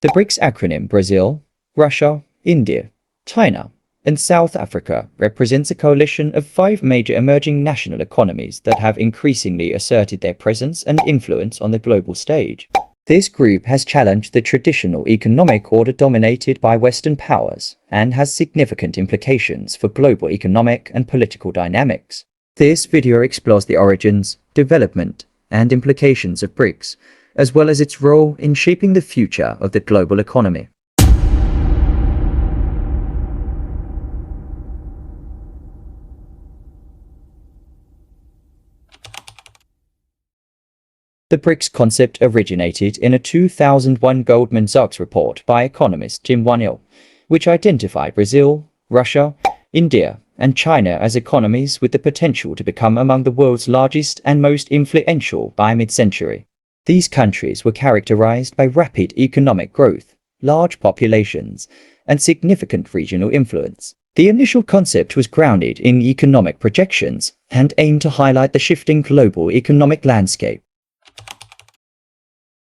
The BRICS acronym Brazil, Russia, India, China, and South Africa represents a coalition of 5 major emerging national economies that have increasingly asserted their presence and influence on the global stage. This group has challenged the traditional economic order dominated by Western powers and has significant implications for global economic and political dynamics. This video explores the origins, development, and implications of BRICS, as well as its role in shaping the future of the global economy. The BRICS concept originated in a 2001 Goldman Sachs report by economist Jim Waniel, which identified Brazil, Russia, India, and China as economies with the potential to become among the world's largest and most influential by mid-century. These countries were characterized by rapid economic growth, large populations, and significant regional influence. The initial concept was grounded in economic projections and aimed to highlight the shifting global economic landscape.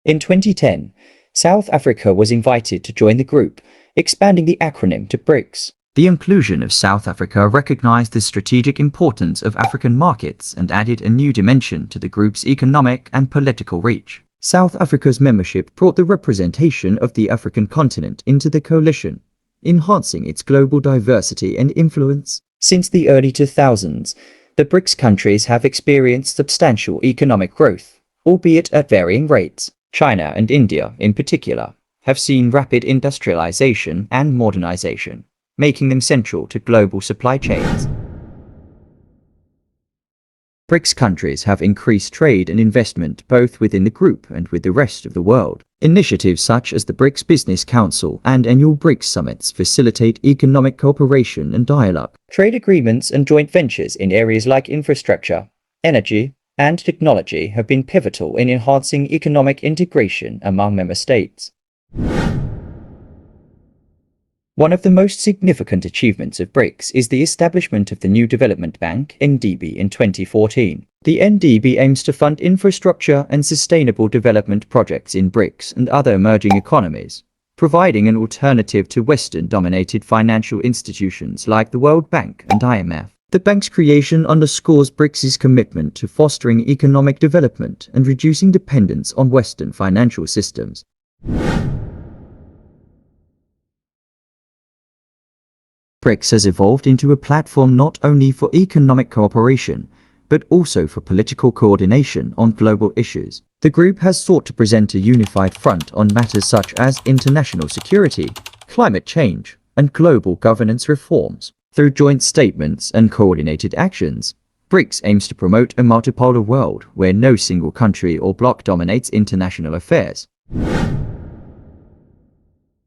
In 2010, South Africa was invited to join the group, expanding the acronym to BRICS. The inclusion of South Africa recognized the strategic importance of African markets and added a new dimension to the group's economic and political reach. South Africa's membership brought the representation of the African continent into the coalition, enhancing its global diversity and influence. Since the early 2000s, the BRICS countries have experienced substantial economic growth, albeit at varying rates. China and India, in particular, have seen rapid industrialization and modernization, making them central to global supply chains. BRICS countries have increased trade and investment both within the group and with the rest of the world. Initiatives such as the BRICS Business Council and annual BRICS summits facilitate economic cooperation and dialogue. Trade agreements and joint ventures in areas like infrastructure, energy, and technology have been pivotal in enhancing economic integration among member states. One of the most significant achievements of BRICS is the establishment of the New Development Bank, NDB, in 2014. The NDB aims to fund infrastructure and sustainable development projects in BRICS and other emerging economies, providing an alternative to Western-dominated financial institutions like the World Bank and IMF. The bank's creation underscores BRICS's commitment to fostering economic development and reducing dependence on Western financial systems. BRICS has evolved into a platform not only for economic cooperation, but also for political coordination on global issues. The group has sought to present a unified front on matters such as international security, climate change, and global governance reforms. Through joint statements and coordinated actions, BRICS aims to promote a multipolar world where no single country or bloc dominates international affairs.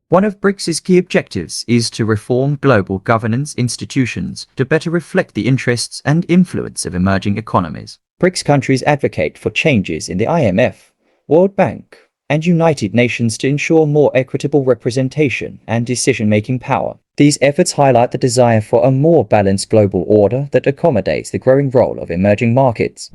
One of BRICS's key objectives is to reform global governance institutions to better reflect the interests and influence of emerging economies. BRICS countries advocate for changes in the IMF, World Bank, and United Nations to ensure more equitable representation and decision-making power. These efforts highlight the desire for a more balanced global order that accommodates the growing role of emerging markets.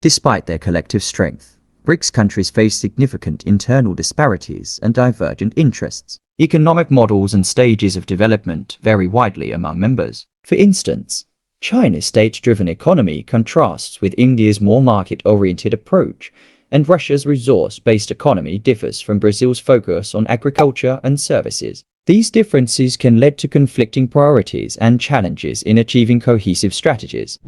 Despite their collective strength, BRICS countries face significant internal disparities and divergent interests. Economic models and stages of development vary widely among members. For instance, China's state-driven economy contrasts with India's more market-oriented approach, and Russia's resource-based economy differs from Brazil's focus on agriculture and services. These differences can lead to conflicting priorities and challenges in achieving cohesive strategies.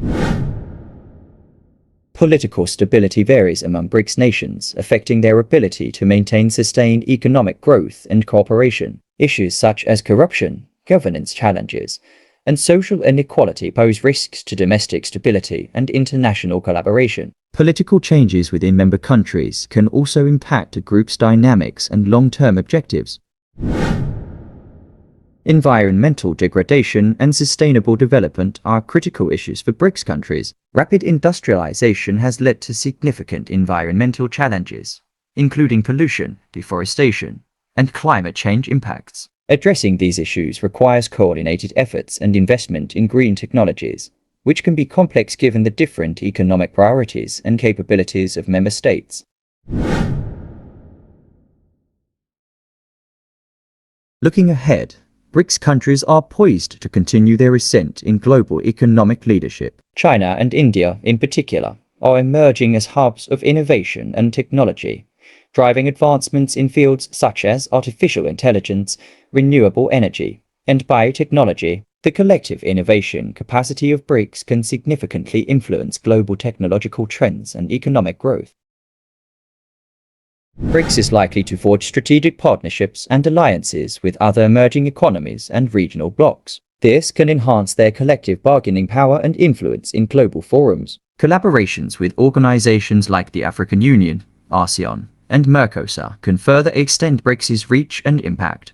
Political stability varies among BRICS nations, affecting their ability to maintain sustained economic growth and cooperation. Issues such as corruption, governance challenges, and social inequality pose risks to domestic stability and international collaboration. Political changes within member countries can also impact a group's dynamics and long-term objectives. Environmental degradation and sustainable development are critical issues for BRICS countries. Rapid industrialization has led to significant environmental challenges, including pollution, deforestation, and climate change impacts. Addressing these issues requires coordinated efforts and investment in green technologies, which can be complex given the different economic priorities and capabilities of member states. Looking ahead, BRICS countries are poised to continue their ascent in global economic leadership. China and India, in particular, are emerging as hubs of innovation and technology, driving advancements in fields such as artificial intelligence, renewable energy, and biotechnology. The collective innovation capacity of BRICS can significantly influence global technological trends and economic growth. BRICS is likely to forge strategic partnerships and alliances with other emerging economies and regional blocs. This can enhance their collective bargaining power and influence in global forums. Collaborations with organizations like the African Union, ASEAN, and Mercosur can further extend BRICS's reach and impact.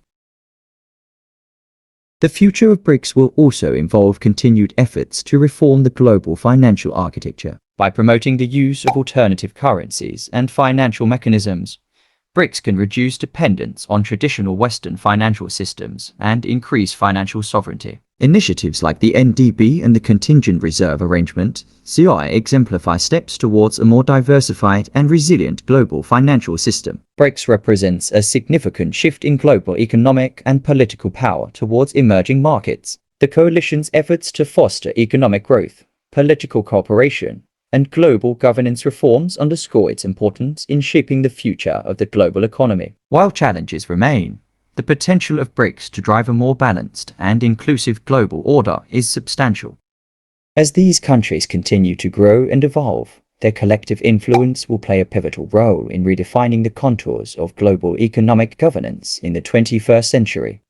The future of BRICS will also involve continued efforts to reform the global financial architecture. By promoting the use of alternative currencies and financial mechanisms, BRICS can reduce dependence on traditional Western financial systems and increase financial sovereignty. Initiatives like the NDB and the Contingent Reserve Arrangement (CI) exemplify steps towards a more diversified and resilient global financial system. BRICS represents a significant shift in global economic and political power towards emerging markets. The coalition's efforts to foster economic growth, political cooperation, and global governance reforms underscore its importance in shaping the future of the global economy. While challenges remain, the potential of BRICS to drive a more balanced and inclusive global order is substantial. As these countries continue to grow and evolve, their collective influence will play a pivotal role in redefining the contours of global economic governance in the 21st century.